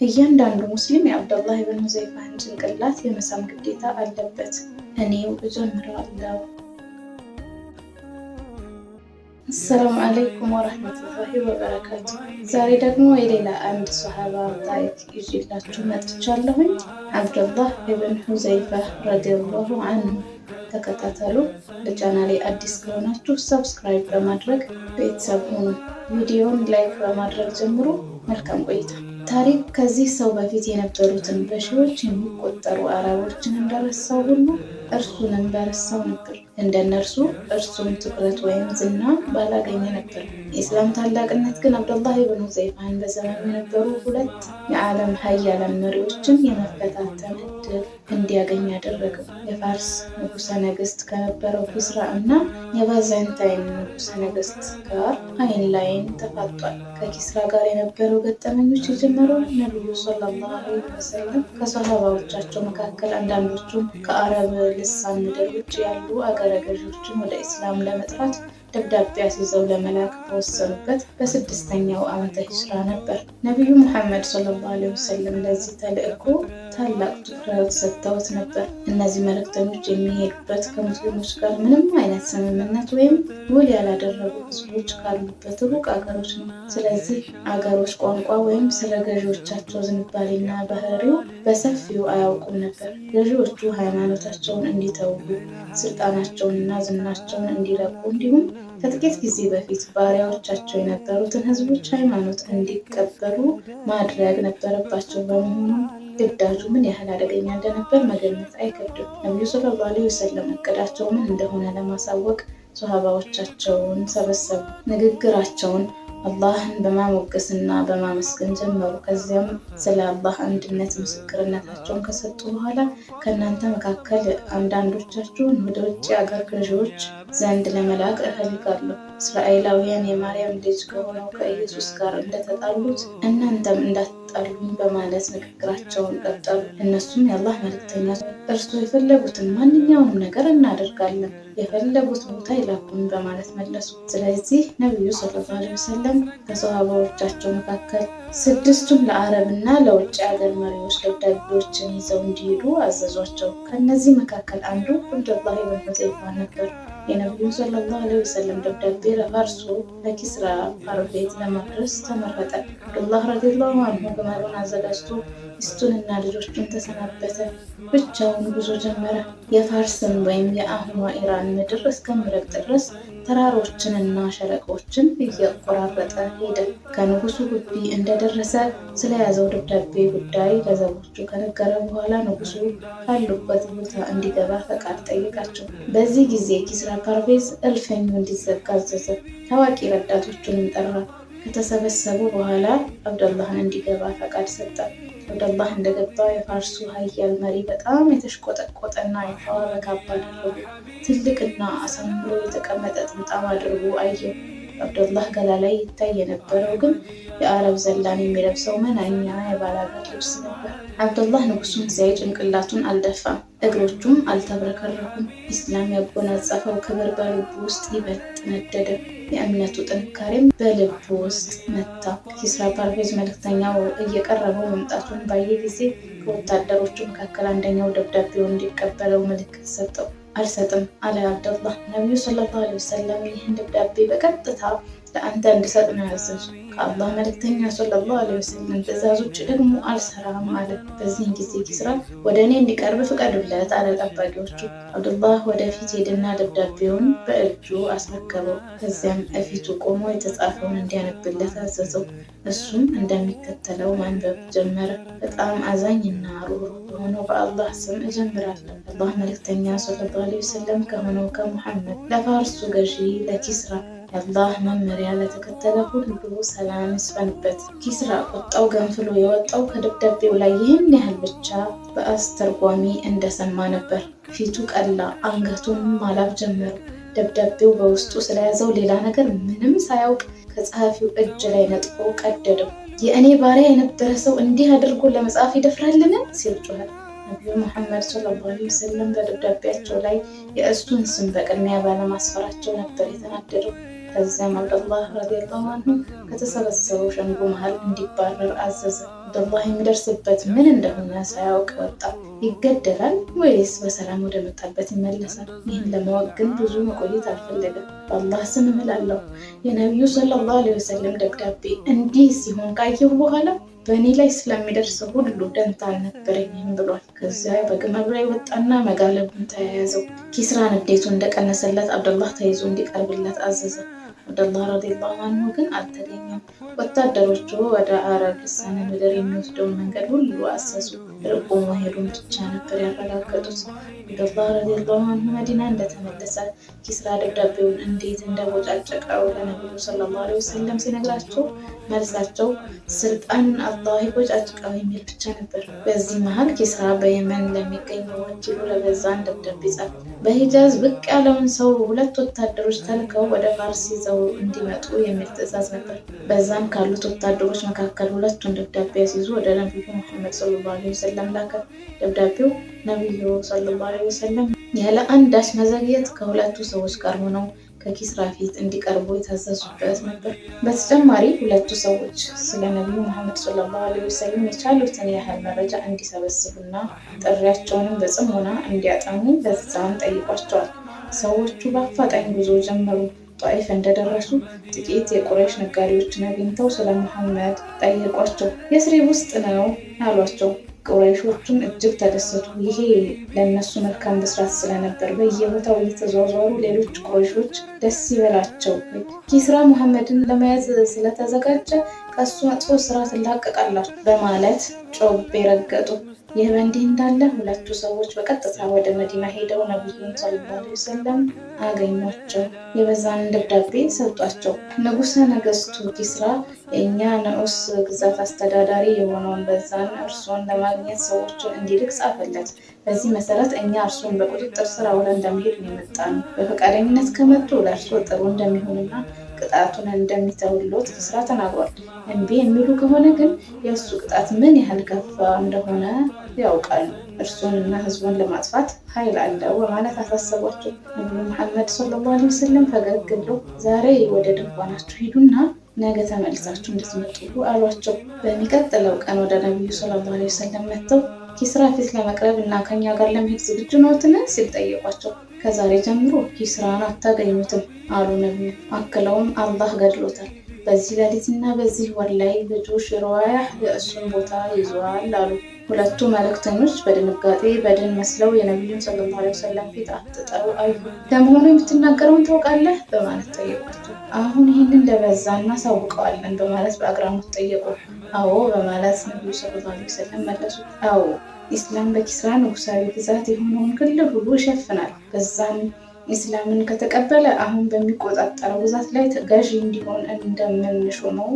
እያንዳንዱ ሙስሊም የአብደላህ ኢብኑ ሁዘይፋን ጭንቅላት የመሳም ግዴታ አለበት። እኔው እጀምራለሁ። አሰላሙ አለይኩም ወራህመቱላሂ ወበረካቱ። ዛሬ ደግሞ የሌላ አንድ ሶሃባ ታሪክ ይዤላችሁ መጥቻለሁኝ። አብደላህ ኢብኑ ሁዘይፋ ረዲየላሁ ዐንሁ። ተከታተሉ። ለቻናሌ አዲስ ከሆናችሁ ሰብስክራይብ በማድረግ ቤተሰብ ሁኑ። ቪዲዮውን ላይክ በማድረግ ጀምሩ። መልካም ቆይታ። ታሪክ ከዚህ ሰው በፊት የነበሩትን በሺዎች የሚቆጠሩ አረቦችን እንደረሳው ሁሉ እርሱንም በረሳው ነበር። እንደነርሱ እርሱም ትኩረት ወይም ዝና ባላገኘ ነበር። የኢስላም ታላቅነት ግን አብደላህ ኢብኑ ሁዘይፋን በዘመኑ የነበሩ ሁለት የዓለም ሀያላን መሪዎችን የመፈታተን እድል እንዲያገኝ ያደረገው። የፋርስ ንጉሰ ነገስት ከነበረው ኪስራ እና የባዛንታይን ንጉሰ ነገስት ጋር አይን ላይን ተፋጧል። ከኪስራ ጋር የነበረው ገጠመኞች የጀመረው ነቢዩ ሰለላሁ ዐለይሂ ወሰለም ከሰሃባዎቻቸው መካከል አንዳንዶቹን ከአረብ ልሳን ምድር ውጭ ያሉ አገረ ገዦችን ወደ ኢስላም ለመጥራት ደብዳቤ አስይዘው ለመላክ በወሰኑበት በስድስተኛው ዓመተ ሂጅራ ነበር። ነቢዩ ሙሐመድ ሰለላሁ ዐለይሂ ወሰለም ለዚህ ተልእኮ ታላቅ ትኩረት ሰጥተውት ነበር። እነዚህ መልእክተኞች የሚሄዱበት ከሙስሊሞች ጋር ምንም አይነት ስምምነት ወይም ውል ያላደረጉ ህዝቦች ካሉበት ሩቅ አገሮች ነው። ስለዚህ አገሮች ቋንቋ ወይም ስለ ገዢዎቻቸው ዝንባሌና ባህሪው በሰፊው አያውቁም ነበር። ገዢዎቹ ሃይማኖታቸውን እንዲተዉ፣ ስልጣናቸውንና ዝናቸውን እንዲለቁ እንዲሁም ከጥቂት ጊዜ በፊት ባሪያዎቻቸው የነበሩትን ህዝቦች ሃይማኖት እንዲቀበሉ ማድረግ ነበረባቸው። በመሆኑ ግዳጁ ምን ያህል አደገኛ እንደነበር መገመት አይከብድም። ነቢዩ ሰለላሁ ዐለይሂ ወሰለም እቅዳቸው ምን እንደሆነ ለማሳወቅ ሶሃባዎቻቸውን ሰበሰቡ። ንግግራቸውን አላህን በማሞገስና በማመስገን ጀመሩ። ከዚያም ስለ አላህ አንድነት ምስክርነታቸውን ከሰጡ በኋላ ከእናንተ መካከል አንዳንዶቻችሁን ወደ ውጭ አገር ገዢዎች ዘንድ ለመላክ እፈልጋለሁ። እስራኤላውያን የማርያም ልጅ ከሆነው ከኢየሱስ ጋር እንደተጣሉት እናንተም እንዳትጣሉኝ በማለት ንግግራቸውን ቀጠሉ። እነሱም የአላህ መልእክተኛ፣ እርሱ የፈለጉትን ማንኛውንም ነገር እናደርጋለን፣ የፈለጉት ቦታ ይላኩን በማለት መለሱ። ስለዚህ ነቢዩ ሰለላሁ ዐለይሂ ወሰለም ከሰሃባዎቻቸው መካከል ስድስቱን ለአረብና ለውጭ ሀገር መሪዎች ደብዳቤዎችን ይዘው እንዲሄዱ አዘዟቸው። ከነዚህ መካከል አንዱ አብደላህ ኢብኑ ሁዘይፋ ነበር። የነቢዩ ሰለላሁ ዐለይሂ ወሰለም ደብዳቤ ለፋርሱ ለኪስራ ፓርቬት ለማድረስ ተመረጠ። አብደላህ ረዲየላሁ ዐንሁ ግመሉን አዘጋጅቶ ሚስቱንና ልጆቹን ተሰናበተ። ብቻውን ጉዞ ጀመረ። የፋርስን ወይም የአሁኗ ኢራን ምድር እስከሚረግጥ ድረስ ተራሮችንና ሸለቆችን እያቆራረጠ ሄደ። ከንጉሱ ግቢ እንደደረሰ ስለያዘው ደብዳቤ ጉዳይ ለዘቦቹ ከነገረ በኋላ ንጉሱ ካሉበት ቦታ እንዲገባ ፈቃድ ጠየቃቸው። በዚህ ጊዜ ኪስራ ፓርቬዝ እልፍኙ እንዲዘጋ አዘዘ። ታዋቂ ረዳቶቹንም ጠራ። ከተሰበሰቡ በኋላ አብደላህን እንዲገባ ፈቃድ ሰጠ። አብደላህ እንደገባ የፋርሱ ሀያል መሪ በጣም የተሽቆጠቆጠና የተዋበ ካባ አደረጉ። ትልቅና አሳምሮ የተቀመጠ ጥምጣም አድርጎ አየው። አብደላህ ገላ ላይ ይታይ የነበረው ግን የአረብ ዘላን የሚለብሰው መናኛ የባላጋር ልብስ ነበር። አብደላህ ንጉሱን ሲያይ ጭንቅላቱን አልደፋም፣ እግሮቹም አልተብረከረኩም። ኢስላም ያጎናጸፈው ክብር በልቡ ውስጥ ይበልጥ ነደደ። የእምነቱ ጥንካሬም በልቡ ውስጥ መታ። ኪስራ ፓርቬዝ መልእክተኛው እየቀረበው መምጣቱን ባየ ጊዜ ከወታደሮቹ መካከል አንደኛው ደብዳቤውን እንዲቀበለው ምልክት ሰጠው። አልሰጥም አለ አብደላህ። ነቢዩ ሰለላሁ ዐለይሂ ወሰለም ይህን ደብዳቤ በቀጥታ ለአንተ እንድሰጥ ነው ያዘዙ። ከአላህ መልእክተኛ ሰለላሁ ዐለይሂ ወሰለም ትዕዛዝ ውጭ ደግሞ አልሰራም አለ። በዚህን ጊዜ ኪስራ ወደ እኔ እንዲቀርብ ፍቀዱለት አለ ጠባቂዎቹ። አብደላህ ወደፊት ሄድና ደብዳቤውን በእጁ አስረከበው። ከዚያም እፊቱ ቆሞ የተጻፈውን እንዲያነብለት አዘዘው። እሱም እንደሚከተለው ማንበብ ጀመረ። በጣም አዛኝና ሩህሩህ በሆነው በአላህ ስም እጀምራለሁ። አላህ መልእክተኛ ሰለላሁ ዐለይሂ ወሰለም ከሆነው ከሙሐመድ ለፋርሱ ገዢ ለኪስራ የአላህ መመሪያ ለተከተለ ሁሉ ሰላም ይስፈንበት። ኪስራ ቁጣው ገንፍሎ የወጣው ከደብዳቤው ላይ ይህን ያህል ብቻ በአስተርጓሚ እንደሰማ ነበር። ፊቱ ቀላ፣ አንገቱን ማላብ ጀመሩ። ደብዳቤው በውስጡ ስለያዘው ሌላ ነገር ምንም ሳያውቅ ከጸሐፊው እጅ ላይ ነጥቆ ቀደደው። የእኔ ባሪያ የነበረ ሰው እንዲህ አድርጎ ለመጻፍ ይደፍራልን? ሲል ጮኸ። ነቢዩ ሙሐመድ ሰለላሁ ዐለይሂ ወሰለም በደብዳቤያቸው ላይ የእሱን ስም በቅድሚያ ባለማስፈራቸው ነበር የተናደደው። ከዚያም አብደላህ ረዲየላሁ ዐንሁ ከተሰበሰበው ሸንጎ መሃል እንዲባረር አዘዘ። አብደላህ የሚደርስበት ምን እንደሆነ ሳያውቅ ወጣ። ይገደላል ወይስ በሰላም ወደ መጣበት ይመለሳል? ይህን ለማወቅ ግን ብዙ መቆየት አልፈለገም። በአላህ ስም እምላለሁ የነቢዩ ሰለላሁ ዐለይሂ ወሰለም ደብዳቤ እንዲህ ሲሆን ካየሁ በኋላ በእኔ ላይ ስለሚደርሰው ሁሉ ደንታ አልነበረኝም ብሏል። ከዚያ በግመሉ ላይ ወጣና መጋለቡን ተያያዘው። ኪስራ ንዴቱ እንደቀነሰለት አብደላህ ተይዞ እንዲቀርብለት አዘዘ። አብደላህ ረዲየላሁ አንሁ ግን አልተገኘም። ወታደሮቹ ወደ አረብ ልሳነ ምድር የሚወስደውን መንገድ ሁሉ አሰሱ። ርቆ መሄዱን ብቻ ነበር ያረጋገጡት። አብደላህ ረዲየላሁ አንሁ መዲና እንደተመለሰ ኪስራ ደብዳቤውን እንዴት እንደቦጫጨቀው ለነቢዩ ሰለላሁ ዐለይሂ ወሰለም ሲነግራቸው መልሳቸው ስልጣኑን አላህ ይቦጫጭቀው የሚል ብቻ ነበር። በዚህ መሀል ኪስራ በየመን ለሚገኘው ወኪሉ ለበዛን ደብዳቤ ጻፈ። በሂጃዝ ብቅ ያለውን ሰው 2 ወታደሮች ተልከው ወደ ፋርስ ይዘው እንዲመጡ የሚል ትዕዛዝ ነበር። በዛም ካሉት ወታደሮች መካከል 2ቱን ደብዳቤ ያስይዙ ወደ ነቢዩ መሐመድ ሰለላሁ ዐለይሂ ወሰለም ላከ። ደብዳቤው ነቢዩ ሰለላሁ ዐለይሂ ወሰለም ያለ አንዳች መዘግየት ከ2ቱ ሰዎች ጋር ሆነው ከኪስራ ፊት እንዲቀርቡ የታዘዙበት ነበር። በተጨማሪ 2ቱ ሰዎች ስለ ነቢዩ መሐመድ ሰለላሁ ዐለይሂ ወሰለም የቻሉትን ያህል መረጃ እንዲሰበስቡና ጥሪያቸውንም በጽሞና እንዲያጠኑ በዛም ጠይቋቸዋል። ሰዎቹ በአፋጣኝ ጉዞ ጀመሩ። ጣኢፍ እንደደረሱ ጥቂት የቁረይሽ ነጋዴዎችን አግኝተው ስለ መሐመድ ጠየቋቸው። የስሪብ ውስጥ ነው አሏቸው። ቁረይሾቹም እጅግ ተደሰቱ። ይሄ ለእነሱ መልካም ብስራት ስለነበር በየቦታው እየተዟዟሩ ሌሎች ቁረይሾች ደስ ይበላቸው፣ ኪስራ መሐመድን ለመያዝ ስለተዘጋጀ ከሱ መጥፎ ስራ ትላቀቃላችሁ በማለት ጮቤ ረገጡ። ይህ በእንዲህ እንዳለ 2ቱ ሰዎች በቀጥታ ወደ መዲና ሄደው ነቢዩን ሰለላሁ ዐለይሂ ወሰለም አገኟቸው። የበዛንን ደብዳቤ ሰጧቸው። ንጉሠ ነገሥቱ ኪስራ የእኛ ንዑስ ግዛት አስተዳዳሪ የሆነውን በዛን እርሶን ለማግኘት ሰዎችን እንዲልክ ጻፈለት። በዚህ መሰረት እኛ እርሶን በቁጥጥር ስር አውለን እንደሚሄድ ነው የመጣነው። በፈቃደኝነት ከመጡ ለእርሶ ጥሩ እንደሚሆንና ቅጣቱን እንደሚተውሎት ኪስራ ተናግሯል። እምቢ የሚሉ ከሆነ ግን የእሱ ቅጣት ምን ያህል ከፋ እንደሆነ ያውቃሉ። እርሱንና ህዝቡን ለማጥፋት ኃይል አለው በማለት አሳሰቧቸው። ነቢዩ መሐመድ ሰለላሁ ዐለይሂ ወሰለም ፈገግ ብሎ ዛሬ ወደ ድንኳናችሁ ሂዱና ነገ ተመልሳችሁ እንድትመጡ አሏቸው። በሚቀጥለው ቀን ወደ ነቢዩ ሰለላሁ ዐለይሂ ወሰለም መጥተው ኪስራ ፊት ለመቅረብ እና ከኛ ጋር ለመሄድ ዝግጁ ነዎትን ሲል ጠየቋቸው። ከዛሬ ጀምሮ ኪስራን አታገኙትም አሉ ነቢዩ። አክለውም አላህ ገድሎታል። በዚህ ሌሊትና በዚህ ወር ላይ ልጁ ሽርዋያህ የእሱን ቦታ ይዟል አሉ። 2ቱ መልእክተኞች በድንጋጤ በድን መስለው የነቢዩን ሰለላሁ ዐለይሂ ወሰለም ፊት አፍጥጠው አዩ። ለመሆኑ የምትናገረውን ታውቃለህ በማለት ጠየቋቸው። አሁን ይህንን ለበዛ እናሳውቀዋለን በማለት በአግራሞት ጠየቁ። አዎ በማለት ነቢዩ ሰለላሁ ዐለይሂ ወሰለም መለሱ። አዎ ኢስላም በኪስራ ንጉሳዊ ግዛት የሆነውን ክልል ሁሉ ይሸፍናል። በዛም ኢስላምን ከተቀበለ አሁን በሚቆጣጠረው ግዛት ላይ ገዢ እንዲሆን እንደምንሾመው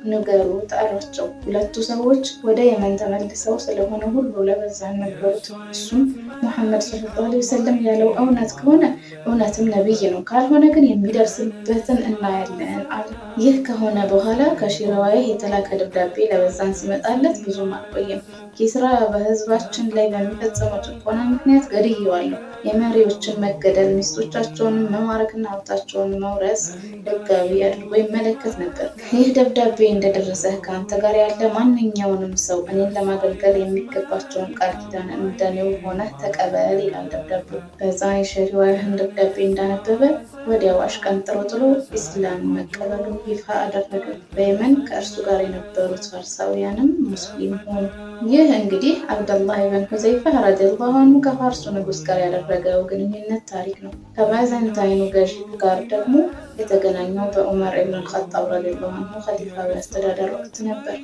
ንገሩት አሏቸው። 2ቱ ሰዎች ወደ የመን ተመልሰው ስለሆነ ሁሉ ለበዛን ነገሩት። እሱም ሙሐመድ ሰለላሁ ዐለይሂ ወሰለም ያለው እውነት ከሆነ እውነትም ነቢይ ነው፣ ካልሆነ ግን የሚደርስበትን እናያለን አለ። ይህ ከሆነ በኋላ ከሺርዋይህ የተላከ ደብዳቤ ለበዛን ሲመጣለት ብዙም አልቆየም። ኪስራ በህዝባችን ላይ በሚፈጸመው ጭቆና ምክንያት ገድየዋለሁ። የመሪዎችን መገደል፣ ሚስቶቻቸውን መማረክና ሀብታቸውን መውረስ ህጋዊ አድርጎ ይመለከት ነበር። ይህ ደብዳቤ እንደደረሰህ ከአንተ ጋር ያለ ማንኛውንም ሰው እኔን ለማገልገል የሚገባቸውን ቃል ኪዳን እንደኔው ሆነህ ተቀበል ይላል ደብዳቤው። በዛ የሺርዋይህን ደብዳቤ እንዳነበበ ወዲያው አሽቀንጥሮ ጥሎ ኢስላም መቀበሉን ይፋ አደረገ። በየመን ከእርሱ ጋር የነበሩት ፋርሳውያንም ሙስሊም ሆኑ። ይህ እንግዲህ አብደላህ ኢብን ሁዘይፋ ረዲየላሁ አንሁ ከፋርሱ ንጉስ ጋር ያደረገው ግንኙነት ታሪክ ነው። ከባይዛንታይኑ ገዢ ጋር ደግሞ የተገናኘው በዑመር ኢብን ኸጣብ ረዲየላሁ አንሁ ኸሊፋዊ አስተዳደር ወቅት ነበር።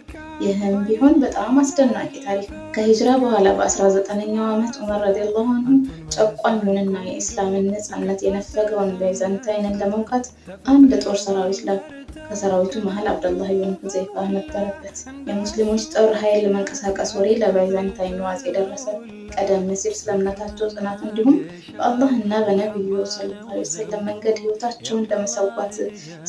ይህም ቢሆን በጣም አስደናቂ ታሪክ ነው። ከሂጅራ በኋላ በ19ኛው ዓመት ዑመር ረዲየላሁ አንሁ ጨቋኙንና የኢስላምን ነፃነት የነፈገውን ባይዛንታይንን ለመውጋት አንድ ጦር ሰራዊት ላኩ። ከሰራዊቱ መሃል አብደላህ ኢብን ሁዘይፋ ነበረበት። የሙስሊሞች ጦር ኃይል መንቀሳቀስ ወሬ ለባይዛንታይኑ አፄ ደረሰ። ቀደም ሲል ስለ እምነታቸው ጽናት እንዲሁም በአላህ እና በነቢዩ ሰለላሁ ዐለይሂ ወሰለም መንገድ ህይወታቸውን ለመሰዋት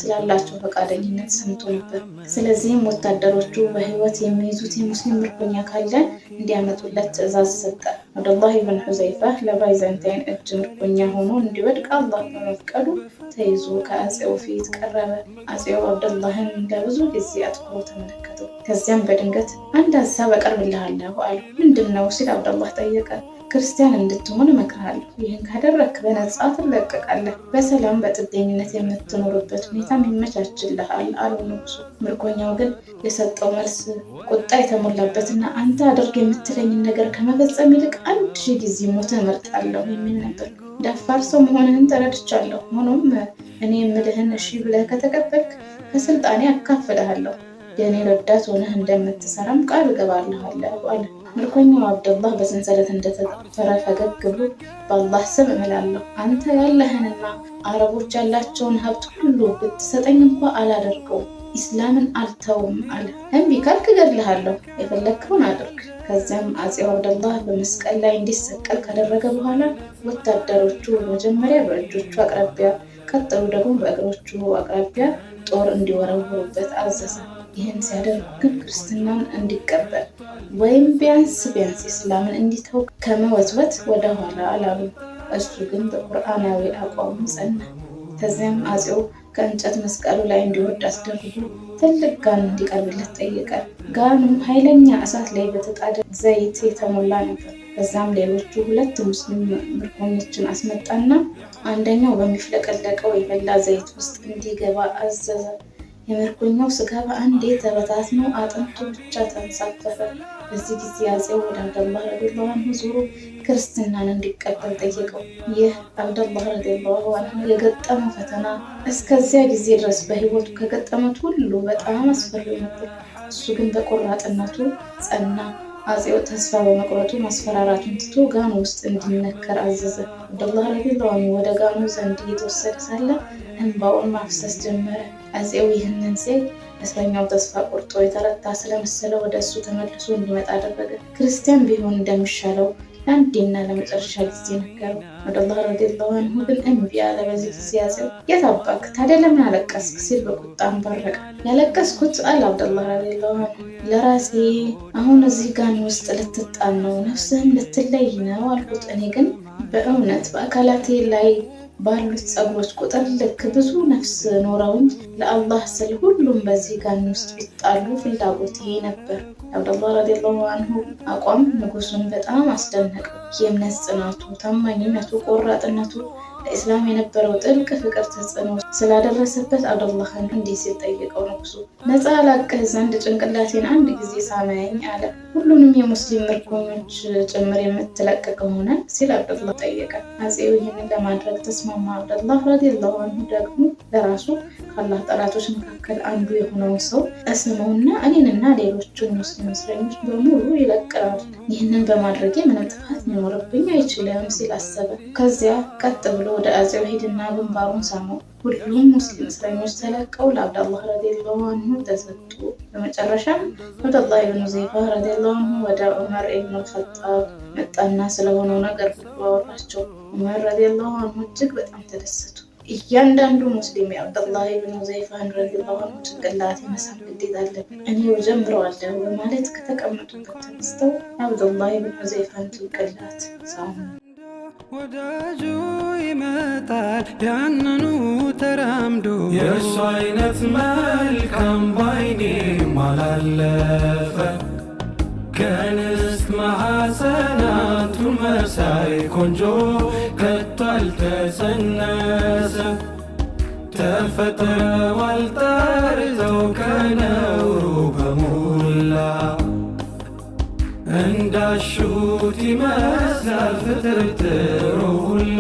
ስላላቸው ፈቃደኝነት ሰምቶ ነበር። ስለዚህም ወታደሮቹ በህይወት የሚይዙት የሙስሊም ምርኮኛ ካለ እንዲያመጡለት ትዕዛዝ ሰጠ። አብዱላህ ብን ሁዘይፋ ለባይዛንታይን እጅ ምርኮኛ ሆኖ እንዲወድቅ አላህ በመፍቀዱ ተይዞ ከአጼው ፊት ቀረበ። አጼው አብዱላህን ለብዙ ጊዜ አትኩሮ ተመለከተው። ከዚያም በድንገት አንድ ሀሳብ አቀርብልሃለሁ አሉ። ምንድን ነው ሲል አብዱላህ ጠየቀ። ክርስቲያን እንድትሆን እመክርሃለሁ። ይህን ካደረግክ በነጻ ትለቀቃለህ። በሰላም በጥገኝነት የምትኖርበት ሁኔታም ይመቻችልሃል አሉ ንጉሱ። ምርኮኛው ግን የሰጠው መልስ ቁጣ የተሞላበትና አንተ አድርግ የምትለኝን ነገር ከመፈጸም ይልቅ 1000 ጊዜ ሞትን እመርጣለሁ የሚል ነበር። ደፋር ሰው መሆንህን ተረድቻለሁ። ሆኖም እኔ የምልህን እሺ ብለህ ከተቀበልክ ከስልጣኔ አካፍልሃለሁ። የእኔ ረዳት ሆነህ እንደምትሰራም ቃል እገባልሃለሁ አለ። ምርኮኛው አብደላህ በሰንሰለት እንደተጠፈረ ፈገግ ብሎ በአላህ ስም እምላለሁ አንተ ያለህንና አረቦች ያላቸውን ሀብት ሁሉ ብትሰጠኝ እንኳ አላደርገውም፣ ኢስላምን አልተውም አለ። እምቢ ካልክ እገድልሃለሁ፣ የፈለግከውን አድርግ። ከዚያም አጼው አብደላህ በመስቀል ላይ እንዲሰቀል ካደረገ በኋላ ወታደሮቹ መጀመሪያ በእጆቹ አቅራቢያ፣ ቀጥሎ ደግሞ በእግሮቹ አቅራቢያ ጦር እንዲወረውሩበት አዘዘ። ይህን ሲያደርጉ ግን ክርስትናን እንዲቀበል ወይም ቢያንስ ኢስላምን እንዲተው ከመወትወት ወደ ኋላ አላሉ። እሱ ግን በቁርአናዊ አቋሙ ጸና። ከዚያም አጼው ከእንጨት መስቀሉ ላይ እንዲወርድ አስደርጎ ትልቅ ጋን እንዲቀርብለት ጠየቀ። ጋኑ ኃይለኛ እሳት ላይ በተጣደ ዘይት የተሞላ ነበር። ከዛም ሌሎቹ 2 ሙስሊም ምርኮኞችን አስመጣና አንደኛው በሚፍለቀለቀው የፈላ ዘይት ውስጥ እንዲገባ አዘዘ። የምርኮኛው ስጋ በአንዴ ተበታትኖ አጥንቱ ብቻ ተንሳፈፈ። በዚህ ጊዜ አጼው ወደ አብደላህ ረዲየላሁ ዐንሁ ዞሮ ክርስትናን እንዲቀበል ጠየቀው። ይህ አብደላህ ረዲየላሁ ዐንሁ የገጠመው ፈተና እስከዚያ ጊዜ ድረስ በህይወቱ ከገጠመት ሁሉ በጣም አስፈሪ ነበር። እሱ ግን በቆራጥነቱ ጸና። አጼው ተስፋ በመቁረጡ ማስፈራራቱን ትቶ ጋኑ ውስጥ እንዲነከር አዘዘ። አብደላህ ረዲየላሁ ዐንሁ ወደ ጋኑ ዘንድ እየተወሰደ ሳለ እንባውን ማፍሰስ ጀመረ። አጼው ይህንን ሲያይ እስረኛው ተስፋ ቆርጦ የተረታ ስለመሰለ ወደ እሱ ተመልሶ እንዲመጣ አደረገ። ክርስቲያን ቢሆን እንደሚሻለው ለአንዴና ለመጨረሻ ጊዜ ነገረው። አብደላህ ረዲየላሁ ዐንሁ ግን እምቢ አለ። በዚህ ጊዜ አጼው የት አባክ ታዲያ ለምን አለቀስክ ሲል በቁጣ አንባረቀ። ያለቀስኩት አለ አብደላህ ረዲየላሁ ዐንሁ ለራሴ አሁን እዚህ ጋን ውስጥ ልትጣል ነው፣ ነፍስህም ልትለይ ነው አልኩት። እኔ ግን በእውነት በአካላቴ ላይ ባሉት ጸጉሮች ቁጥር ልክ ብዙ ነፍስ ኖረውኝ ለአላህ ስል ሁሉም በዚህ ጋን ውስጥ ቢጣሉ ፍላጎቴ ነበር። አብደላህ ረዲየላሁ ዐንሁ አቋም ንጉሱን በጣም አስደነቀው። የእምነት ጽናቱ፣ ታማኝነቱ፣ ቆራጥነቱ፣ ለኢስላም የነበረው ጥልቅ ፍቅር ተጽዕኖ ስላደረሰበት አብደላህን እንዲህ ሲል ጠየቀው። ንጉሱ ነፃ ላቅህ ዘንድ ጭንቅላቴን አንድ ጊዜ ሳመኝ አለ። ሁሉንም የሙስሊም ምርኮኞች ጭምር የምትለቅ ከሆነ ሲል አብደላህ ጠየቀ። አጼው ይህንን ለማድረግ ተስማማ። አብደላህ ረዲየላሁ ዐንሁ ደግሞ ለራሱ ከአላህ ጠላቶች መካከል አንዱ የሆነውን ሰው እስመውና እኔንና ሌሎቹን ሙስሊም እስረኞች በሙሉ ይለቅራል። ይህንን በማድረጌ ምንም ጥፋት ሊኖርብኝ አይችልም ሲል አሰበ። ከዚያ ቀጥ ብሎ ወደ አጼው ሄድና ግንባሩን ሳመው። ሁሉም ሙስሊም እስረኞች ተለቀው ለአብደላህ ረዲየላሁ ዐንሁ ተሰጡ። በመጨረሻም አብደላህ ኢብኑ ሁዘይፋ ረዲየላሁ ዐንሁ ወደ ዑመር ኢብኑ ኸጣብ መጣና ስለሆነው ነገር ሁሉ አወራቸው። ዑመር ረዲየላሁ ዐንሁ እጅግ በጣም ተደሰቱ። እያንዳንዱ ሙስሊም የአብደላህ ኢብኑ ሁዘይፋን ረዲየላሁ ዐንሁ ጭንቅላት መሳም ግዴታ አለብን፣ እኔው ጀምረዋለሁ በማለት ከተቀመጡበት ተነስተው የአብደላህ ኢብኑ ሁዘይፋን ጭንቅላት ሳሙ። ወዳጁ ይመጣል ያንኑ ተራምዶ የእሱ አይነት መልካም ባይኔ ማላለፈ ከንስት ማሐሰናቱ መሳይ ቆንጆ ከቶ አልተጸነሰ ተፈጥረዋል ጠርዘው ከነውሩ በሙላ እንዳሹት ይመስላል ፍጥርጥሩ ሁላ